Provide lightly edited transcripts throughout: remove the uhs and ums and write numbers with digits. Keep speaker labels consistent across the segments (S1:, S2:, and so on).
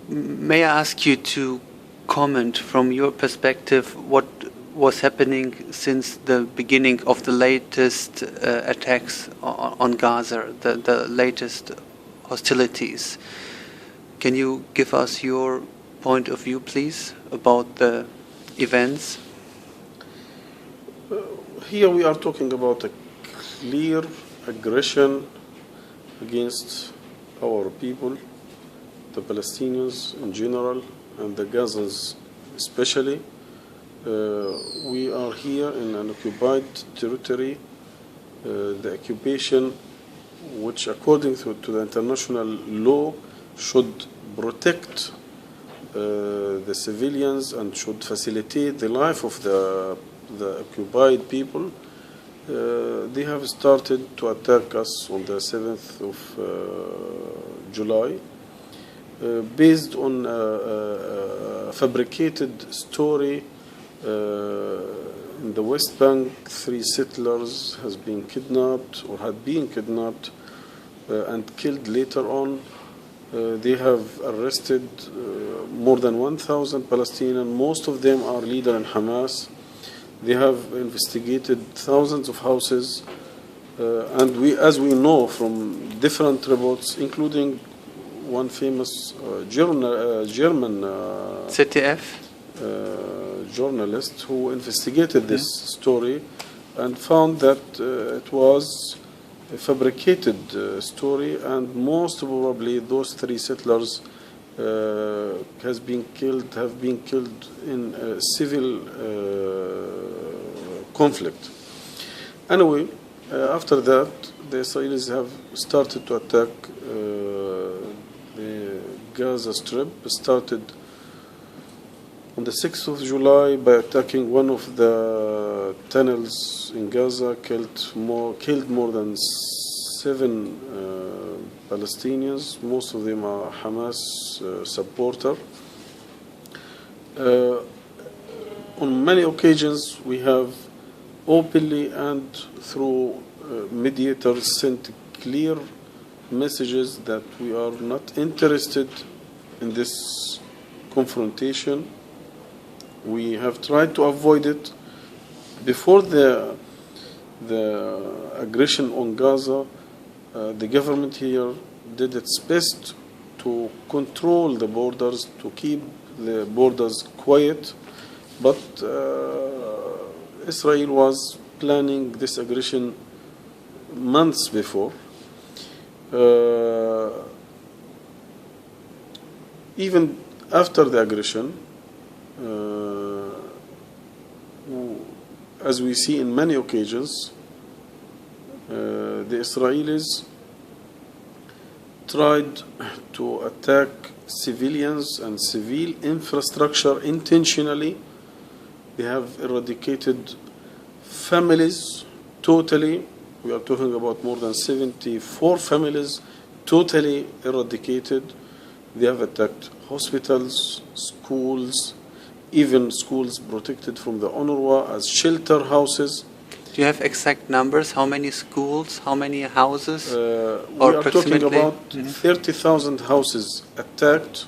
S1: May I ask you to comment from your perspective what was happening since the beginning of the latest attacks on Gaza, the latest hostilities? Can you give us your point of view, please, about the events?
S2: Here we are talking about a clear aggression against our people, the Palestinians in general, and the Gazans especially. We are here in an occupied territory. The occupation, which according to the international law should protect the civilians and should facilitate the life of the occupied people, they have started to attack us on the 7th of July based on a fabricated story. In the West Bank, 3 settlers has been kidnapped or had been kidnapped and killed later on. They have arrested more than 1,000 Palestinians. Most of them are leaders in HAMAS. They have investigated thousands of houses. And as we know from different reports, including one famous German
S1: ZDF
S2: journalist who investigated this story and found that it was a fabricated story, and most probably those 3 settlers have been killed in a civil conflict. Anyway, after that, the Israelis have started to attack the Gaza Strip. Started on the 6th of July by attacking one of the tunnels in Gaza, killed more than 7 Palestinians. Most of them are Hamas supporters. On many occasions, we have openly and through mediators sent clear messages that we are not interested in this confrontation. We have tried to avoid it. Before the aggression on Gaza, the government here did its best to control the borders, to keep the borders quiet, but Israel was planning this aggression months before. Even after the aggression, as we see in many occasions, the Israelis tried to attack civilians and civil infrastructure intentionally. They have eradicated families totally. We are talking about more than 74 families totally eradicated. They have attacked hospitals, schools, even schools protected from the UNRWA as shelter houses.
S1: Do you have exact numbers? How many schools? How many houses?
S2: We are talking about 30,000 houses attacked,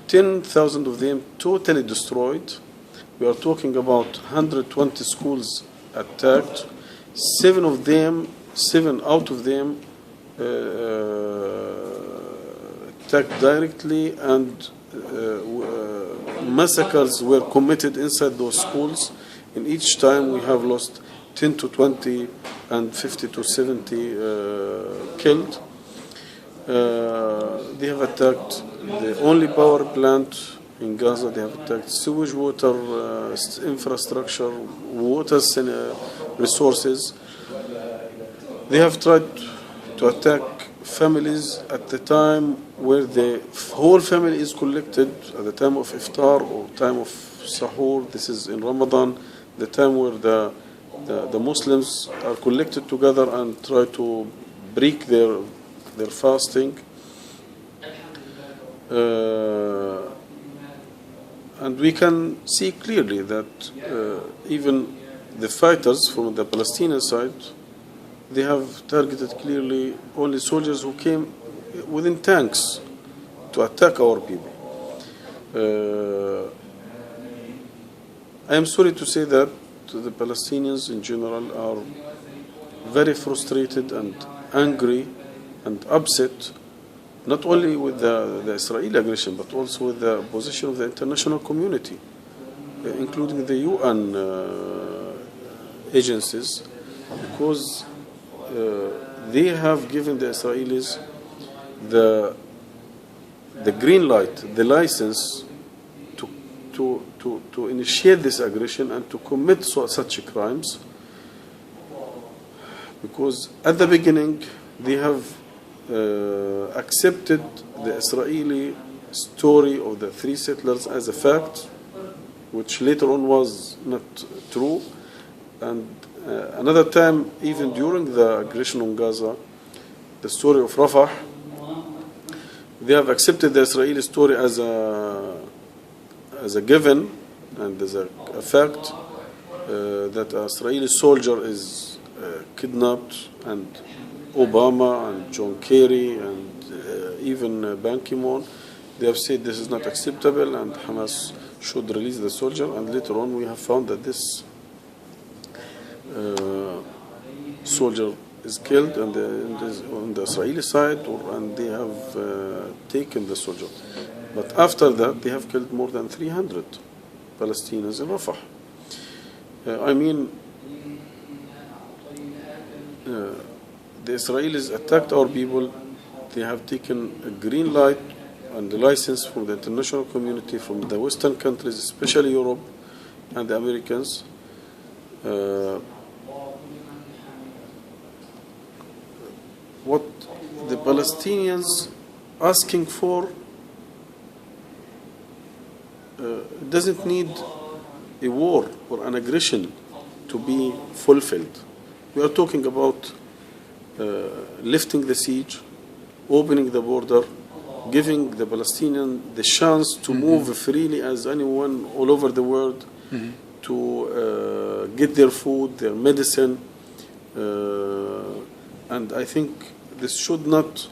S2: 10,000 of them totally destroyed. We are talking about 120 schools attacked. 7 out of them attacked directly, and massacres were committed inside those schools. In each time we have lost 10 to 20 and 50 to 70 killed. They have attacked the only power plant in Gaza. They have attacked sewage water infrastructure, water resources. They have tried to attack families at the time where the whole family is collected, at the time of iftar or time of sahur. This is in Ramadan, the time where the Muslims are collected together and try to break their fasting. And we can see clearly that even the fighters from the Palestinian side, they have targeted clearly only soldiers who came within tanks to attack our people. I am sorry to say that the Palestinians in general are very frustrated and angry and upset, not only with the Israeli aggression, but also with the position of the international community, including the UN agencies, because they have given the Israelis the green light, the license to initiate this aggression and to commit such crimes, because at the beginning they have accepted the Israeli story of the three settlers as a fact, which later on was not true. And another time, even during the aggression on Gaza, the story of Rafah, they have accepted the Israeli story as a given and as a fact, that an Israeli soldier is kidnapped, and Obama and John Kerry and even Ban Ki-moon, they have said this is not acceptable and Hamas should release the soldier. And later on we have found that this soldier is killed on the Israeli side, and they have taken the soldier. But after that, they have killed more than 300 Palestinians in Rafah. The Israelis attacked our people. They have taken a green light and the license from the international community, from the Western countries, especially Europe and the Americans. What the Palestinians asking for doesn't need a war or an aggression to be fulfilled. We are talking about lifting the siege, opening the border, giving the Palestinians the chance to move freely as anyone all over the world, to get their food, their medicine. And I think this should not,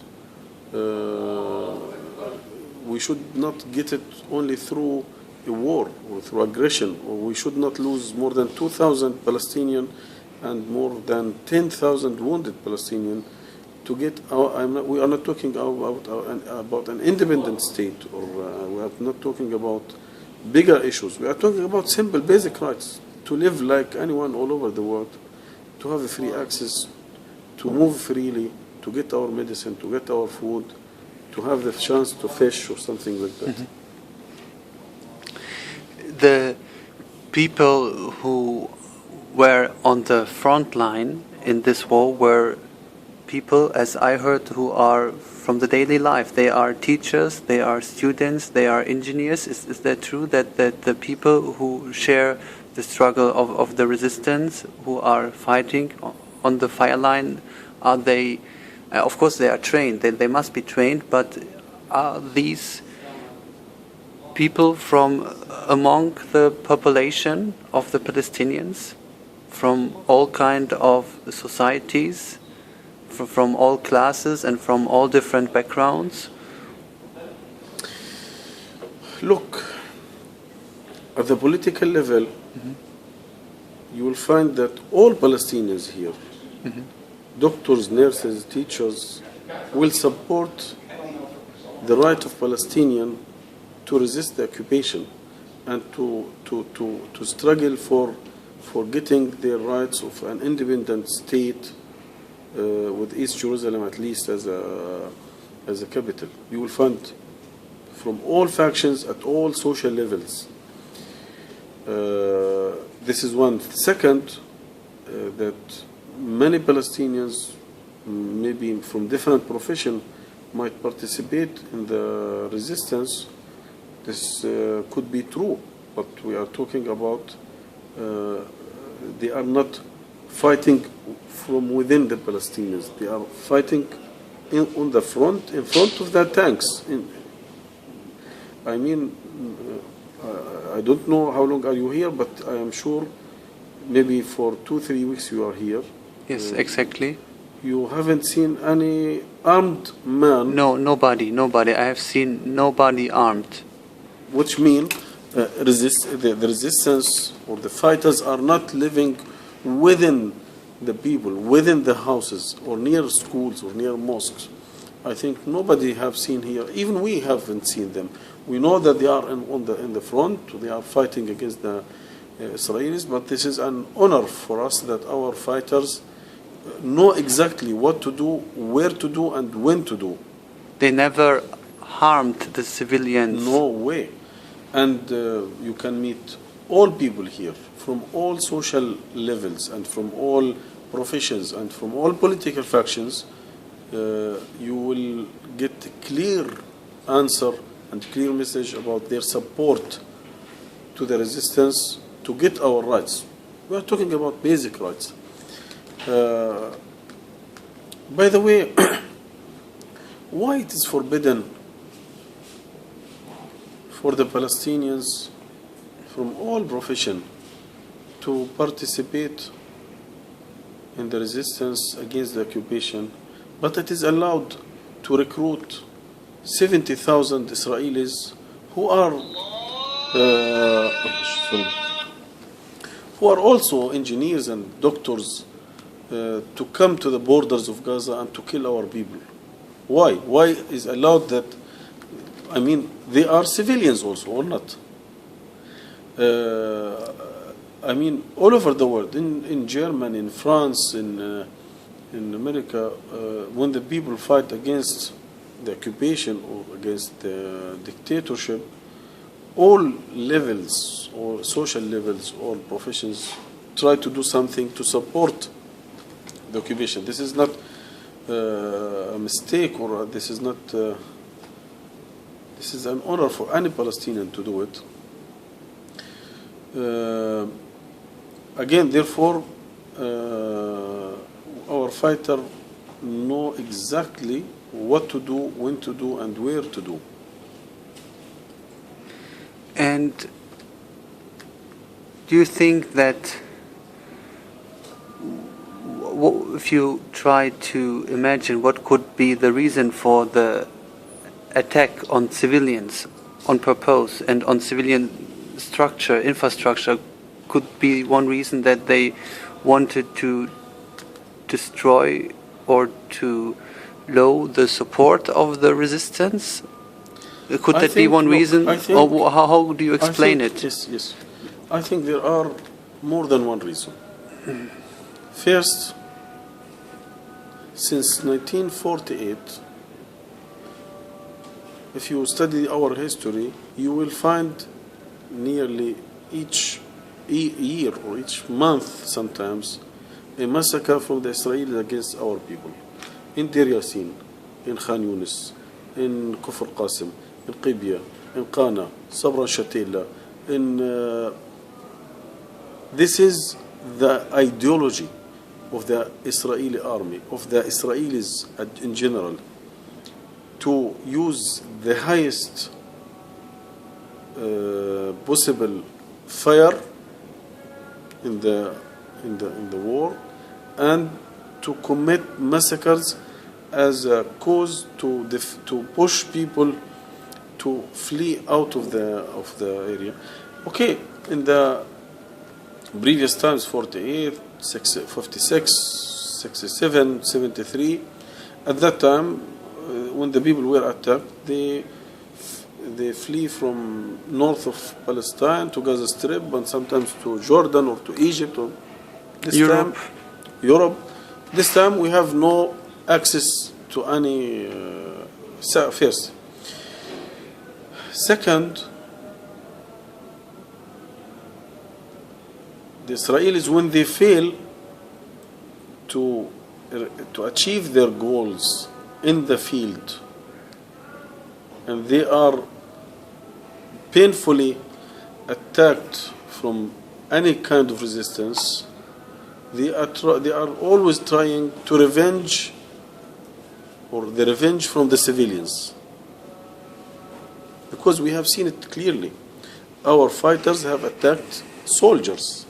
S2: we should not get it only through a war or through aggression, or we should not lose more than 2,000 Palestinians and more than 10,000 wounded Palestinians to get we are not talking about an independent state, or we are not talking about bigger issues. We are talking about simple, basic rights to live like anyone all over the world, to have a free access, to move freely, to get our medicine, to get our food, to have the chance to fish or something like that.
S1: The people who were on the front line in this war were people, as I heard, who are from the daily life. They are teachers, they are students, they are engineers. Is that true, that the people who share the struggle of the resistance, who are fighting on the fire line, are they, of course they are trained, they must be trained, but are these people from among the population of the Palestinians, from all kind of societies, from all classes and from all different backgrounds?
S2: Look, at the political level, you will find that all Palestinians here, doctors, nurses, teachers, will support the right of Palestinians to resist the occupation and to struggle for getting their rights of an independent state, with East Jerusalem at least as a capital. You will find from all factions at all social levels. This is one. Second, that many Palestinians, maybe from different professions, might participate in the resistance. This could be true, but we are talking about they are not fighting from within the Palestinians. They are fighting on the front, in front of the tanks. I don't know how long are you here, but I am sure maybe for 2-3 weeks you are here.
S1: Yes, exactly.
S2: You haven't seen any armed man?
S1: No, nobody. I have seen nobody armed.
S2: which mean the resistance or the fighters are not living within the people, within the houses or near schools or near mosques. I think nobody have seen here, even we haven't seen them. We know that they are in the front, they are fighting against the Israelis, but this is an honor for us that our fighters know exactly what to do, where to do, and when to do.
S1: They never harmed the civilians.
S2: No way. And you can meet all people here from all social levels and from all professions and from all political factions. You will get a clear answer and clear message about their support to the resistance to get our rights. We are talking about basic rights. By the way, why it is forbidden for the Palestinians from all profession to participate in the resistance against the occupation, but it is allowed to recruit 70,000 Israelis who are also engineers and doctors to come to the borders of Gaza and to kill our people. Why? Why is allowed that? I mean, they are civilians also, or not? I mean, all over the world, in Germany, in France, in America, when the people fight against the occupation or against the dictatorship, all levels, or social levels, all professions try to do something to support the occupation. This is not a mistake, or this is not. This is an honor for any Palestinian to do it. Again, therefore, our fighter know exactly what to do, when to do, and where to do.
S1: And do you think that if you try to imagine what could be the reason for the attack on civilians on purpose and on civilian infrastructure, could be one reason that they wanted to destroy or to lower the support of the resistance? Could that be one reason? Or how do you explain it?
S2: Yes. I think there are more than one reason. First, since 1948, if you study our history, you will find nearly each year or each month sometimes a massacre from the Israelis against our people. In Deir Yassin, in Khan Yunis, in Kufr Qasim, in Qibya, in Qana, Sabra Shatila. This is the ideology of the Israeli army, of the Israelis in general, to use the highest possible fire in the war, and to commit massacres as a cause to push people to flee out of the area. Okay, in the previous times, 48, 56, 67, 73, at that time, when the people were attacked, they flee from north of Palestine to Gaza Strip, and sometimes to Jordan or to Egypt, or Europe. This time we have no access to any first. Second, the Israelis, when they fail to achieve their goals in the field, and they are painfully attacked from any kind of resistance, they are always trying to revenge, or the revenge from the civilians. Because we have seen it clearly. Our fighters have attacked soldiers.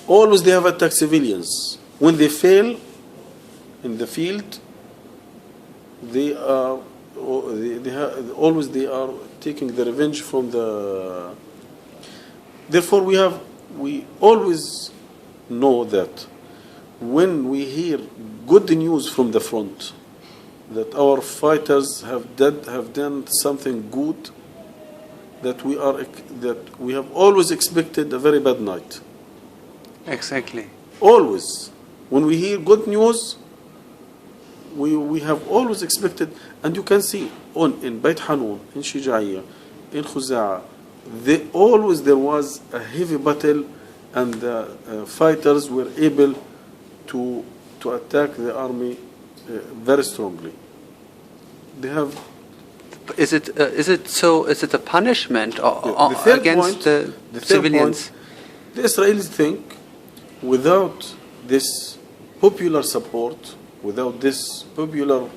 S2: Always they have attacked civilians. When they fail in the field, they are always they are taking the revenge from the. Therefore, we always know that when we hear good news from the front, that our fighters have done something good, that we have always expected a very bad night.
S1: Exactly.
S2: Always, when we hear good news, we have always expected, and you can see in Beit Hanun, in Shijaiya, in Khuza'a, there was a heavy battle, and the fighters were able to attack the army very strongly. They have.
S1: Is it a punishment against the civilians?
S2: The Israelis think without this popular support, without this popular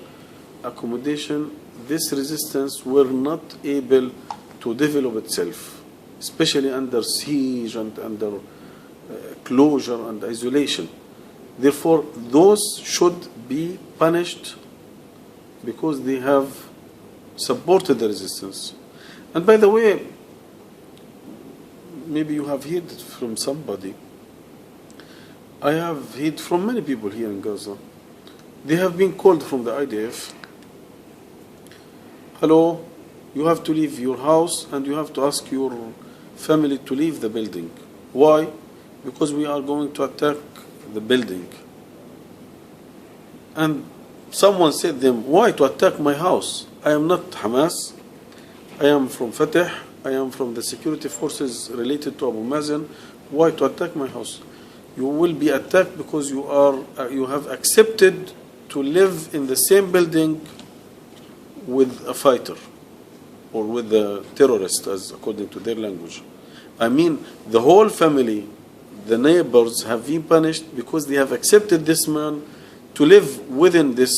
S2: accommodation, this resistance were not able to develop itself, especially under siege and under closure and isolation. Therefore, those should be punished because they have supported the resistance. And by the way, maybe you have heard it from somebody. I have heard from many people here in Gaza. They have been called from the IDF. Hello, you have to leave your house and you have to ask your family to leave the building. Why? Because we are going to attack the building. And someone said them, why to attack my house? I am not Hamas. I am from Fatah. I am from the security forces related to Abu Mazen. Why to attack my house? You will be attacked because you have accepted to live in the same building with a fighter or with a terrorist, as according to their language. I mean, the whole family, the neighbors have been punished because they have accepted this man to live within this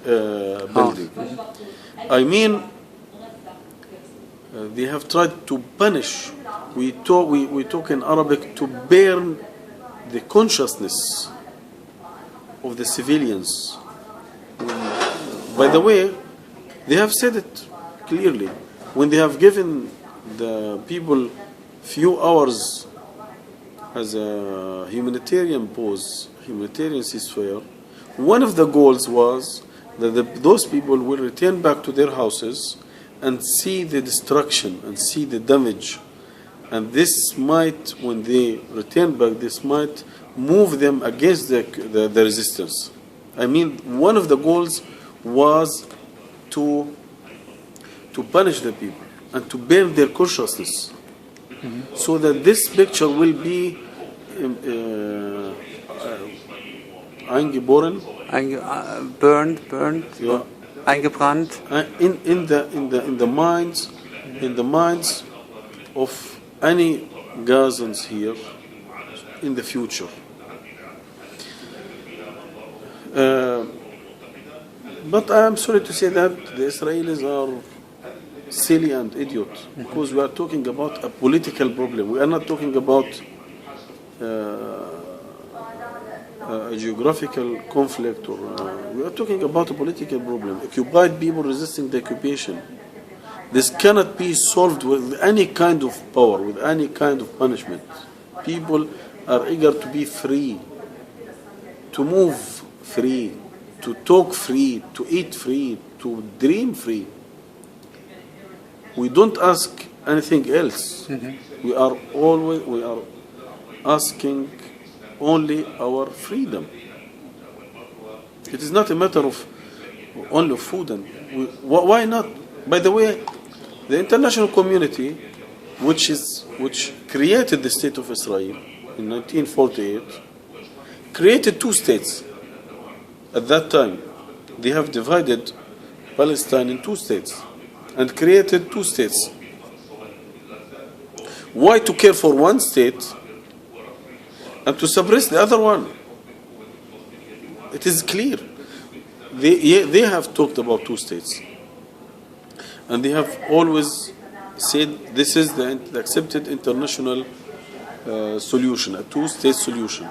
S2: building. I mean, they have tried to punish. We talk in Arabic to burn the consciousness of the civilians. By the way, they have said it clearly. When they have given the people few hours as a humanitarian pause, humanitarian ceasefire, one of the goals was that those people will return back to their houses and see the destruction and see the damage. And this might, when they return back, this might move them against the resistance. I mean, one of the goals was to punish the people and to burn their consciousness, so that this picture will be eingeboren,
S1: burned,
S2: yeah,
S1: eingebrannt,
S2: in the minds of any Gazans here in the future. But I am sorry to say that the Israelis are silly and idiot, because we are talking about a political problem. We are not talking about a geographical conflict, or we are talking about a political problem. Occupied people resisting the occupation. This cannot be solved with any kind of power, with any kind of punishment. People are eager to be free, to move free, to talk free, to eat free, to dream free. We don't ask anything else. We are asking only our freedom. It is not a matter of only food. And why not? By the way, the international community, which created the state of Israel in 1948, created two states. At that time, they have divided Palestine in two states and created two states. Why to care for one state and to suppress the other one? It is clear. They have talked about two states. And they have always said this is the accepted international solution, a two-state solution.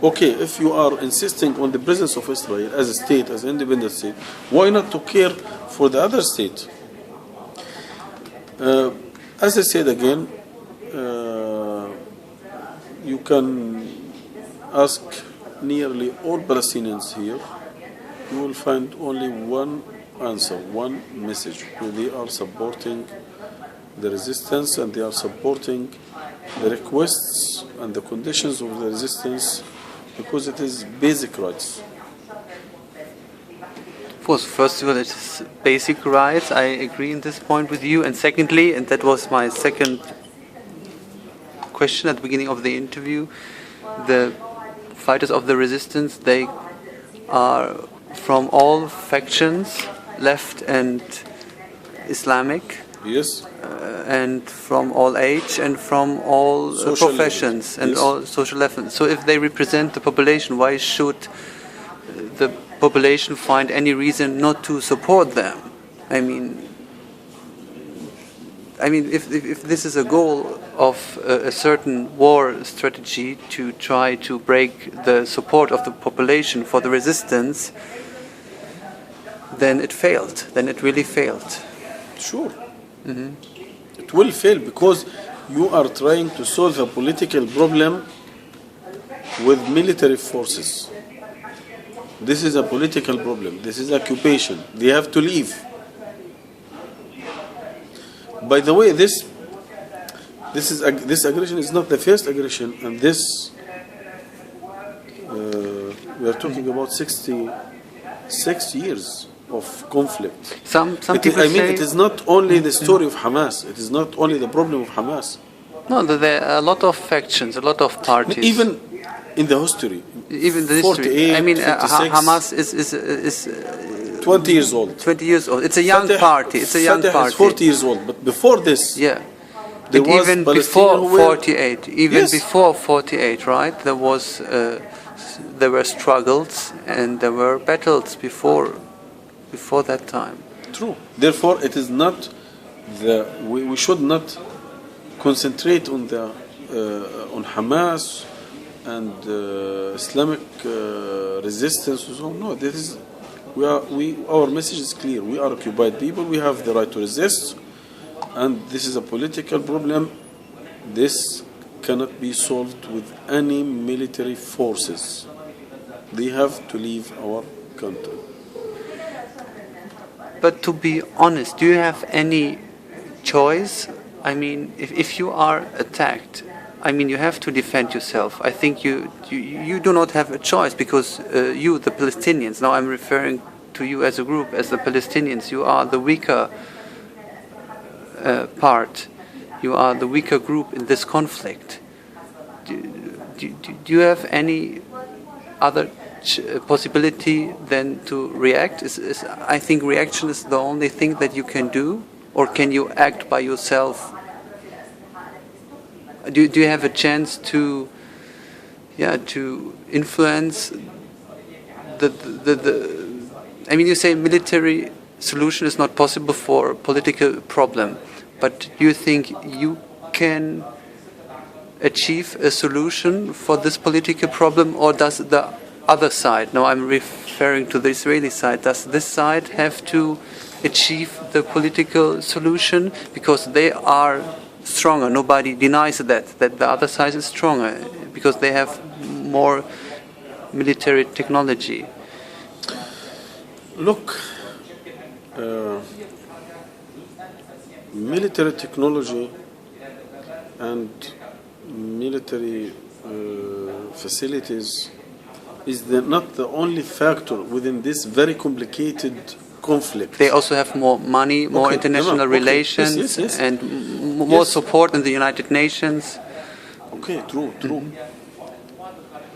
S2: Okay, if you are insisting on the presence of Israel as a state, as an independent state, why not to care for the other state? As I said again, you can ask nearly all Palestinians here, you will find only one answer, one message. They are supporting the resistance and they are supporting the requests and the conditions of the resistance because it is basic rights.
S1: Of course, first of all, it is basic rights. I agree in this point with you. And secondly, and that was my second question at the beginning of the interview, the fighters of the resistance, they are from all factions, left and Islamic.
S2: Yes.
S1: And from all age and from all professions and
S2: yes.
S1: all social levels. So if they represent the population, why should the population find any reason not to support them? I mean, if this is a goal of a certain war strategy to try to break the support of the population for the resistance, then it failed. Then it really failed.
S2: Sure. Mm-hmm. It will fail because you are trying to solve a political problem with military forces. This is a political problem. This is occupation. They have to leave. By the way, this aggression is not the first aggression, and this we are talking about 66 years of conflict.
S1: Some people say,
S2: it is not only the story of Hamas. It is not only the problem of Hamas.
S1: No, there are a lot of factions, a lot of parties.
S2: Even in the history.
S1: Even the history. I mean, Hamas is
S2: 20 years old.
S1: 20 years old. It's a young party. It's a young party.
S2: Is 40 years old. But before this,
S1: yeah.
S2: But
S1: even before 48,
S2: yes.
S1: Before 48, right? There were struggles and there were battles before that time.
S2: True. Therefore, it is not we should not concentrate on on Hamas and Islamic resistance. No, this is our message is clear. We are occupied people. We have the right to resist, and this is a political problem. This cannot be solved with any military forces. They have to leave our country.
S1: But to be honest, do you have any choice? I mean, if you are attacked, I mean, you have to defend yourself. I think you do not have a choice because you, the Palestinians, now I'm referring to you as a group, as the Palestinians, you are the weaker part. You are the weaker group in this conflict. Do you have any other possibility than to react? I think reaction is the only thing that you can do, or can you act by yourself? Do you have a chance to influence the I mean, you say military solution is not possible for a political problem, but do you think you can achieve a solution for this political problem, or does the other side, now I'm referring to the Israeli side, does this side have to achieve the political solution because they are stronger? Nobody denies that the other side is stronger because they have more military technology.
S2: Look, military technology and military facilities is not the only factor within this very complicated conflict.
S1: They also have more money, more international relations,
S2: yes.
S1: and more support in the United Nations.
S2: Okay, true.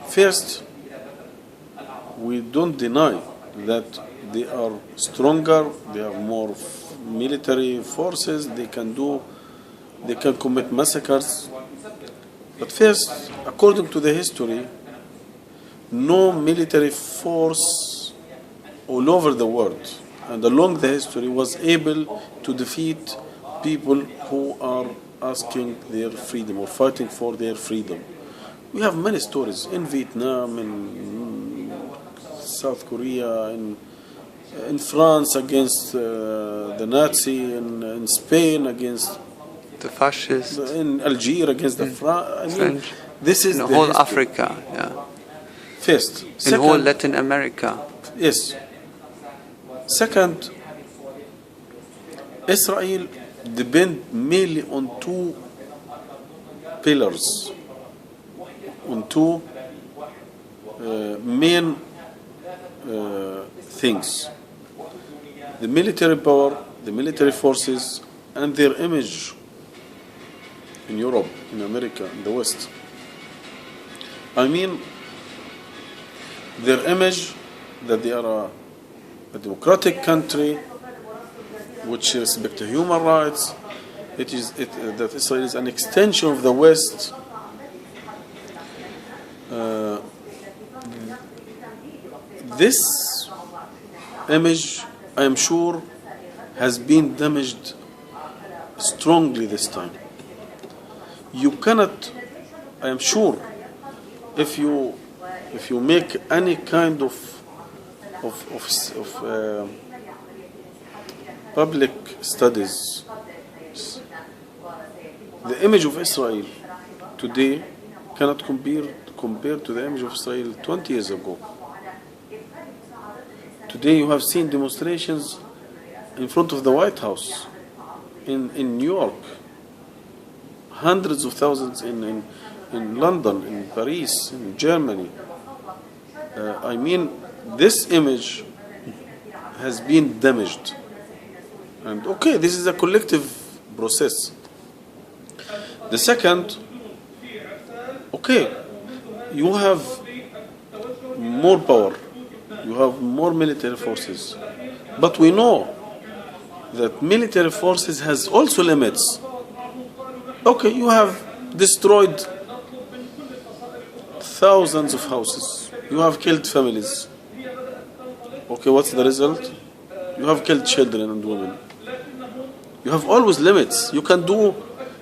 S2: First, we don't deny that they are stronger, they have more military forces, they can commit massacres. But first, according to the history, no military force all over the world and along the history was able to defeat people who are asking their freedom or fighting for their freedom. We have many stories in Vietnam, in South Korea, in France against the Nazi, in Spain against
S1: The fascists,
S2: in Algeria against the
S1: French,
S2: this is
S1: in
S2: the
S1: whole
S2: history.
S1: Africa, yeah,
S2: First,
S1: in
S2: second,
S1: whole Latin America.
S2: yes. Second, Israel depend mainly on two pillars, on two main things: the military power, the military forces, and their image in Europe, in America, in the West. I mean, their image that they are a democratic country which respects human rights. That Israel is an extension of the West. This image, I am sure, has been damaged strongly this time. You cannot, I am sure, if you make any kind of public studies, the image of Israel today cannot compare to the image of Israel 20 years ago. Today you have seen demonstrations in front of the White House in New York, hundreds of thousands in London, in Paris, in Germany. I mean, this image has been damaged. And okay, this is a collective process. The second, okay, you have more power, you have more military forces, but we know that military forces has also limits. Okay, you have destroyed thousands of houses, you have killed families. Okay, what's the result? You have killed children and women. You have always limits. You can do,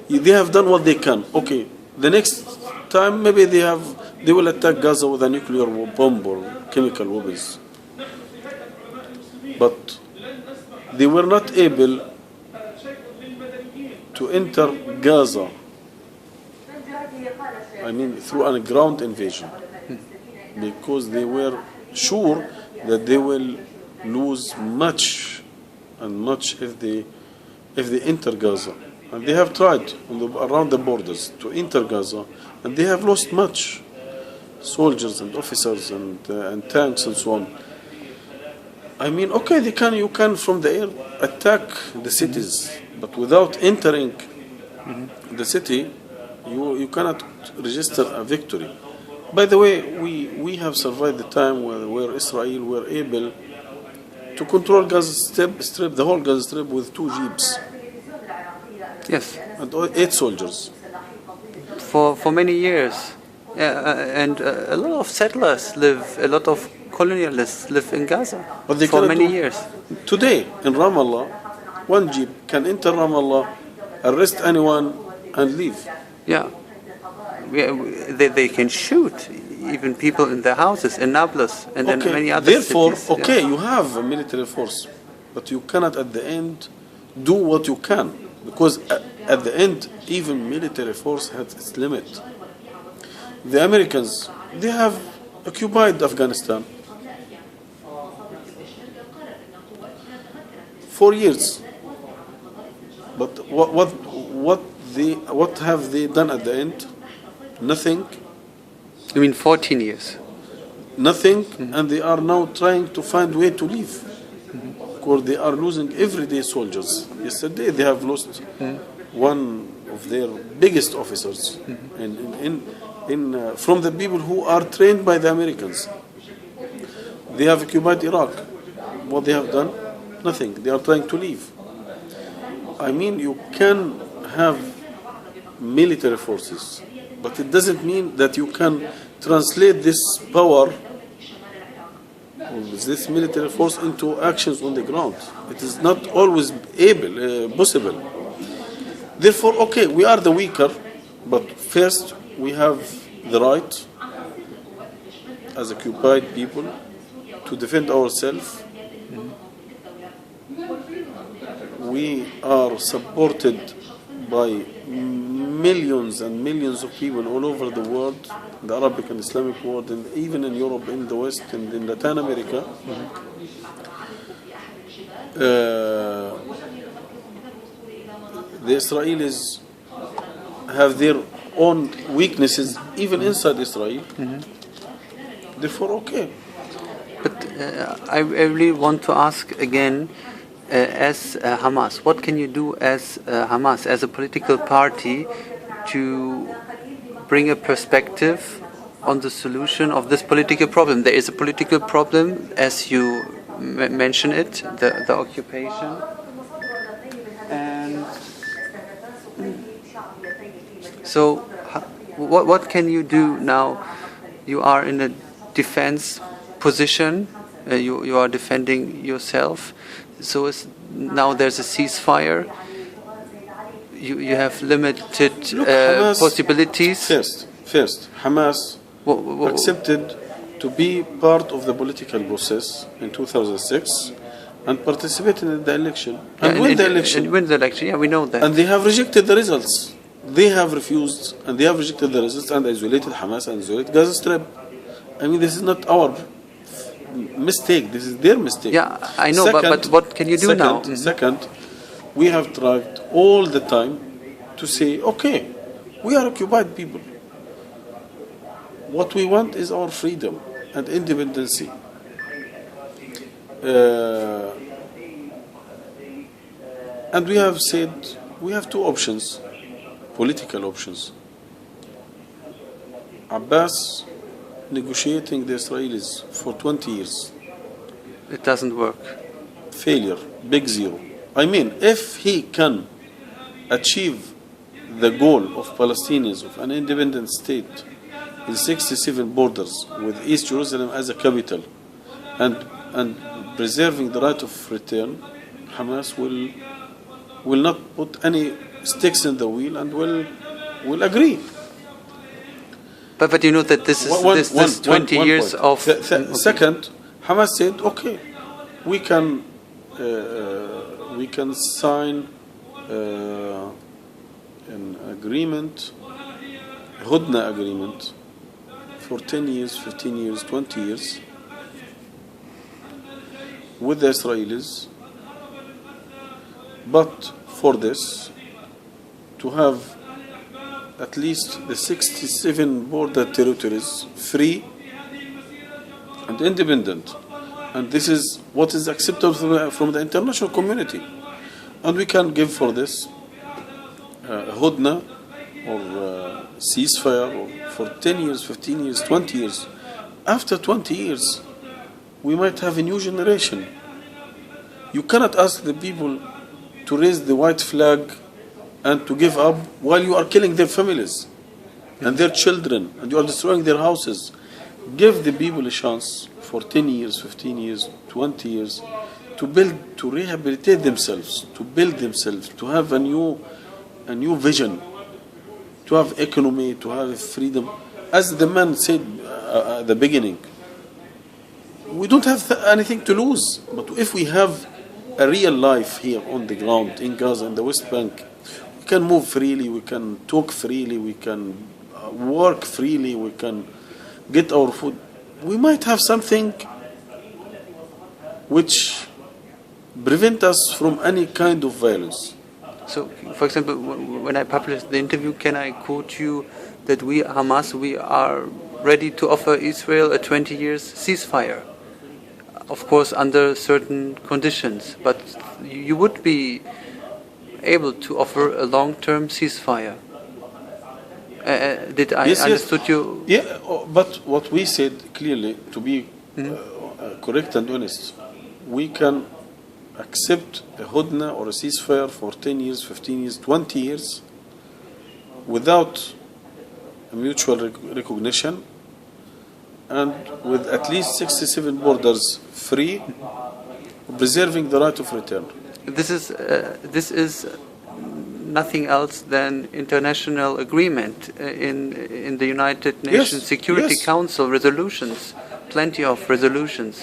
S2: they have done what they can. Okay, the next time maybe they will attack Gaza with a nuclear bomb or chemical weapons. But they were not able to enter Gaza, I mean through a ground invasion, because they were sure that they will lose much and much if they enter Gaza. And they have tried around the borders to enter Gaza, and they have lost much soldiers and officers and tanks and so on. I mean, okay, you can from the air attack the cities, but without entering the city, you cannot register a victory. By the way, we have survived the time where Israel were able to control Gaza Strip, the whole Gaza Strip, with 2 jeeps.
S1: Yes.
S2: And 8 soldiers.
S1: For many years. Yeah, and a lot of settlers a lot of colonialists live in Gaza
S2: But they
S1: for
S2: cannot
S1: many
S2: do-
S1: years.
S2: Today, in Ramallah, 1 jeep can enter Ramallah, arrest anyone, and leave.
S1: Yeah. They can shoot even people in their houses in Nablus and in many other
S2: Therefore,
S1: cities.
S2: okay, you have a military force, but you cannot at the end do what you can, because at the end, even military force has its limit. The Americans, they have occupied Afghanistan 4 years, but what have they done at the end? Nothing.
S1: I mean 14 years.
S2: Nothing, and they are now trying to find way to leave, because they are losing everyday soldiers. Yesterday they have lost one of their biggest officers from the people who are trained by the Americans. They have occupied Iraq. What they have done? Nothing. They are trying to leave. I mean, you can have military forces, but it doesn't mean that you can translate this power, this military force, into actions on the ground. It is not always possible. Therefore, okay, we are the weaker, but first we have the right as occupied people to defend ourselves. We are supported by millions and millions of people all over the world, the Arabic and Islamic world, and even in Europe, in the West, and in Latin America. The Israelis have their own weaknesses, even inside Israel. Therefore, okay.
S1: But I really want to ask again, as Hamas, what can you do as Hamas, as a political party, to bring a perspective on the solution of this political problem? There is a political problem, as you mention it, the occupation. And so, what can you do now? You are in a defense position. You are defending yourself. So now there's a ceasefire. You have limited possibilities.
S2: First, Hamas accepted to be part of the political process in 2006 and participated in the election and win the election.
S1: And win the election, yeah, we know that.
S2: And they have rejected the results. They have refused and they have rejected the results and isolated Hamas and isolated Gaza Strip. I mean, this is not our mistake. This is their mistake.
S1: Yeah, I know, but what can you do now?
S2: Second, we have tried all the time to say, okay, we are occupied people. What we want is our freedom and independency. And we have said we have two options, political options. Abbas negotiating the Israelis for 20 years.
S1: It doesn't work.
S2: Failure, big zero. I mean, if he can achieve the goal of Palestinians of an independent state in 67 borders with East Jerusalem as a capital and preserving the right of return, Hamas will not put any sticks in the wheel and will agree.
S1: But you know that this is this 20 years of...
S2: Second, Hamas said, okay, we can sign an agreement, a Hudna agreement, for 10 years, 15 years, 20 years with the Israelis, but for this, to have at least the 67 border territories free and independent. And this is what is acceptable from the international community. And we can give for this Hudna or ceasefire or for 10 years, 15 years, 20 years. After 20 years, we might have a new generation. You cannot ask the people to raise the white flag and to give up while you are killing their families and their children and you are destroying their houses. Give the people a chance for 10 years, 15 years, 20 years to build, to rehabilitate themselves, to build themselves, to have a new vision, to have economy, to have freedom. As the man said at the beginning, we don't have anything to lose. But if we have a real life here on the ground in Gaza, in the West Bank, we can move freely, we can talk freely, we can work freely, we can get our food. We might have something which prevent us from any kind of violence.
S1: So, for example, when I publish the interview, can I quote you that we, Hamas, we are ready to offer Israel a 20 years ceasefire? Of course, under certain conditions, but you would be able to offer a long-term ceasefire. Did I understood you?
S2: Yeah, but what we said clearly, to be correct and honest, we can accept a Hudna or a ceasefire for 10 years, 15 years, 20 years without a mutual recognition and with at least 67 borders free, preserving the right of return.
S1: This is nothing else than international agreement in the United Nations Security Council resolutions, plenty of resolutions.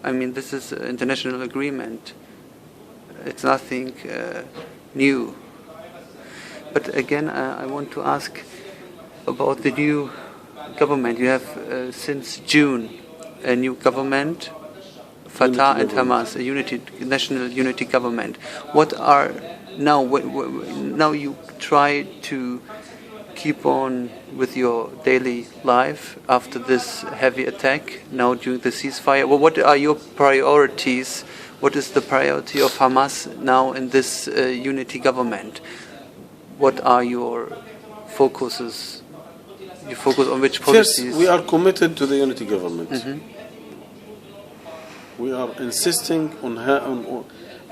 S1: I mean, this is international agreement. It's nothing new. But again, I want to ask about the new government. You have since June a new government, Fatah and Hamas, a national unity government. What are now? Now you try to keep on with your daily life after this heavy attack. Now during the ceasefire, well, what are your priorities? What is the priority of Hamas now in this unity government? What are your focuses? You focus on which policies?
S2: First, we are committed to the unity government. We are insisting on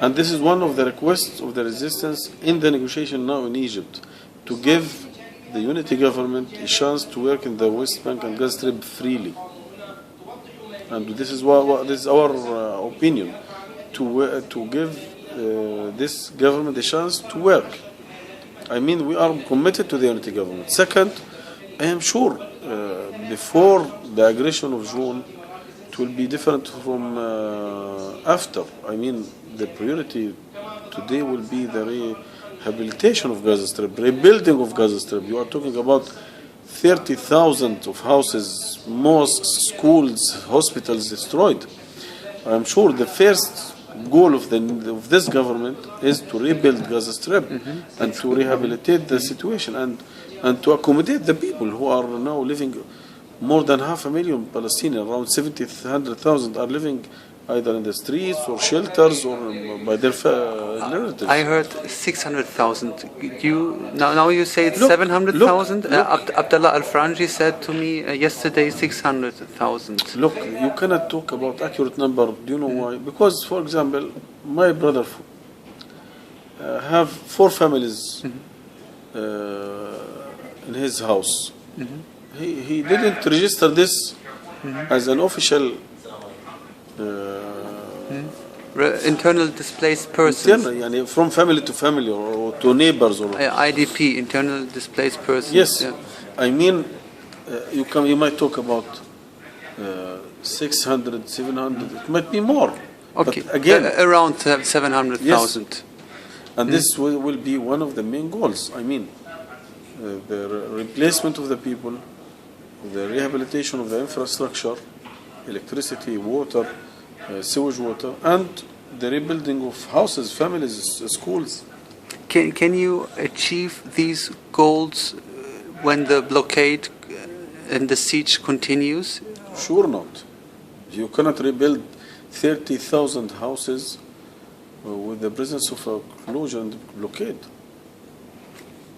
S2: and this is one of the requests of the resistance in the negotiation now in Egypt, to give the unity government a chance to work in the West Bank and Gaza Strip freely. And this is this is our opinion, to give this government a chance to work. I mean, we are committed to the unity government. Second, I am sure before the aggression of June, it will be different from after. I mean, the priority today will be the rehabilitation of Gaza Strip, rebuilding of Gaza Strip. You are talking about 30,000 of houses, mosques, schools, hospitals destroyed. I am sure the first goal of this government is to rebuild Gaza Strip and to rehabilitate the situation and to accommodate the people who are now living. More than 500,000 Palestinians, around 100,000 are living either in the streets or shelters or by their relatives.
S1: I heard 600,000. Now you say it's 700,000. Abdullah Al-Franji said to me yesterday 600,000.
S2: Look, you cannot talk about accurate number. Do you know why? Because, for example, my brother have 4 families in his house. He didn't register this as an official
S1: internal displaced persons.
S2: From family to family or to neighbors or
S1: IDP, internal displaced persons.
S2: Yes, I mean you might talk about 600, 700. It might be more.
S1: Okay,
S2: but again,
S1: around 700,000.
S2: Yes. And this will be one of the main goals. I mean, the replacement of the people, the rehabilitation of the infrastructure, electricity, water, sewage water, and the rebuilding of houses, families, schools.
S1: Can you achieve these goals when the blockade and the siege continues?
S2: Sure not. You cannot rebuild 30,000 houses with the presence of a closure and blockade.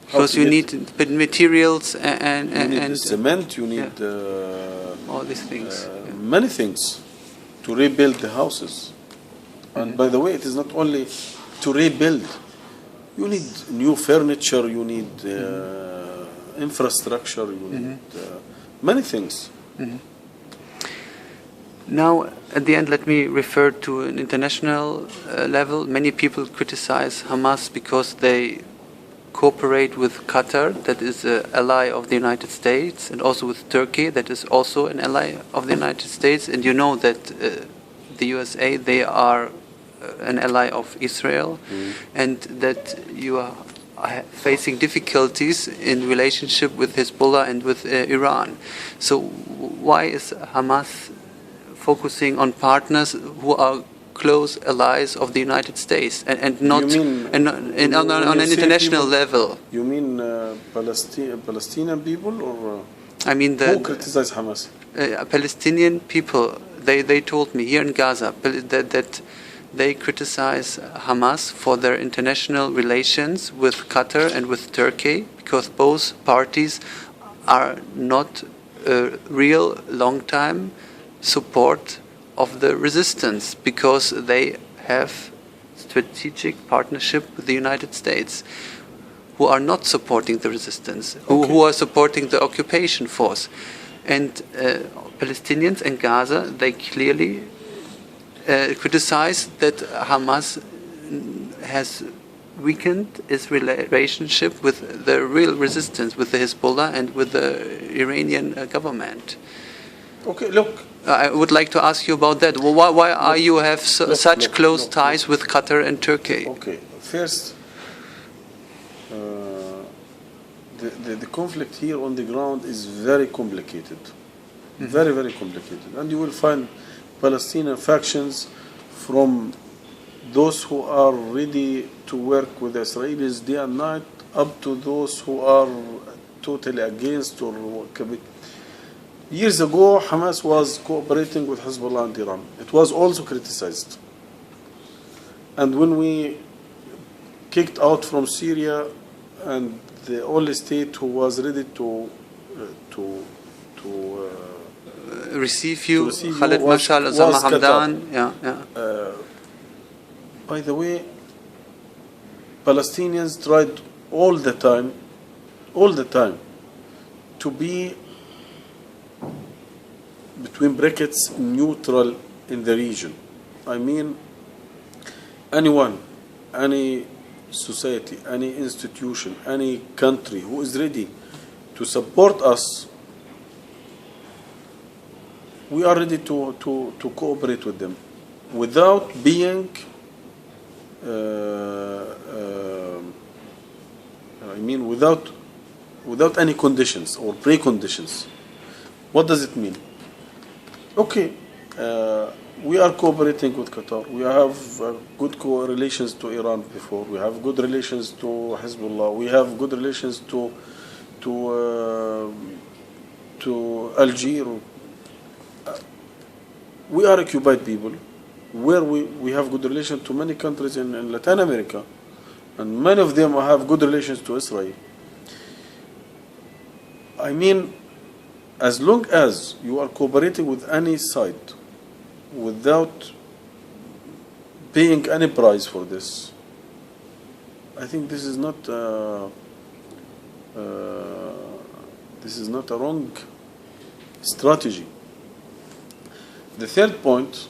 S1: Because you need materials and
S2: you need cement, you need
S1: all these things,
S2: many things to rebuild the houses. And by the way, it is not only to rebuild. You need new furniture, you need infrastructure, you need many things.
S1: Now, at the end, let me refer to an international level. Many people criticize Hamas because they cooperate with Qatar, that is an ally of the United States, and also with Turkey, that is also an ally of the United States. And you know that the USA, they are an ally of Israel, and that you are facing difficulties in relationship with Hezbollah and with Iran. So why is Hamas focusing on partners who are close allies of the United States and not on an international level?
S2: You mean Palestinian people or
S1: I mean
S2: who criticize Hamas?
S1: Palestinian people. They told me here in Gaza that they criticize Hamas for their international relations with Qatar and with Turkey, because both parties are not a real long-time support of the resistance, because they have strategic partnership with the United States, who are not supporting the resistance, who are supporting the occupation force. And Palestinians in Gaza, they clearly criticize that Hamas has weakened its relationship with the real resistance, with the Hezbollah and with the Iranian government.
S2: Okay, look.
S1: I would like to ask you about that. Well, why are you have such close ties with Qatar and Turkey?
S2: Okay, first, the conflict here on the ground is very complicated, very, very complicated. And you will find Palestinian factions from those who are ready to work with the Israelis day and night up to those who are totally against or years ago, Hamas was cooperating with Hezbollah and Iran. It was also criticized. And when we kicked out from Syria, and the only state who was ready to
S1: receive you,
S2: receive
S1: Khalid
S2: was
S1: Mashal, Osama
S2: Qatar.
S1: Hamdan.
S2: By the way, Palestinians tried all the time, to be between brackets neutral in the region. I mean, anyone, any society, any institution, any country who is ready to support us, we are ready to cooperate with them without being without any conditions or preconditions. What does it mean? Okay, we are cooperating with Qatar. We have good relations to Iran before. We have good relations to Hezbollah. We have good relations to Algeria. We are occupied people, where we have good relations to many countries in Latin America, and many of them have good relations to Israel. I mean, as long as you are cooperating with any side without paying any price for this, I think this is not a wrong strategy. The third point